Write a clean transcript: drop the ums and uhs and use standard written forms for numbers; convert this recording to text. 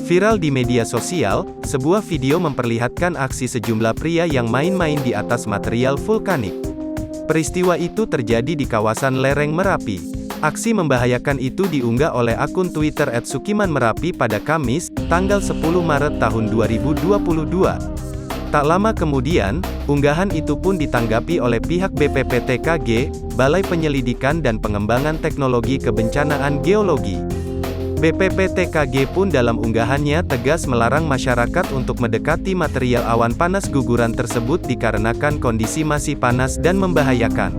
Viral di media sosial, sebuah video memperlihatkan aksi sejumlah pria yang main-main di atas material vulkanik. Peristiwa itu terjadi di kawasan lereng Merapi. Aksi membahayakan itu diunggah oleh akun Twitter @sukimanmerapi pada Kamis, tanggal 10 Maret tahun 2022. Tak lama kemudian, unggahan itu pun ditanggapi oleh pihak BPPTKG, Balai Penyelidikan dan Pengembangan Teknologi Kebencanaan Geologi. BPPTKG pun dalam unggahannya tegas melarang masyarakat untuk mendekati material awan panas guguran tersebut dikarenakan kondisi masih panas dan membahayakan.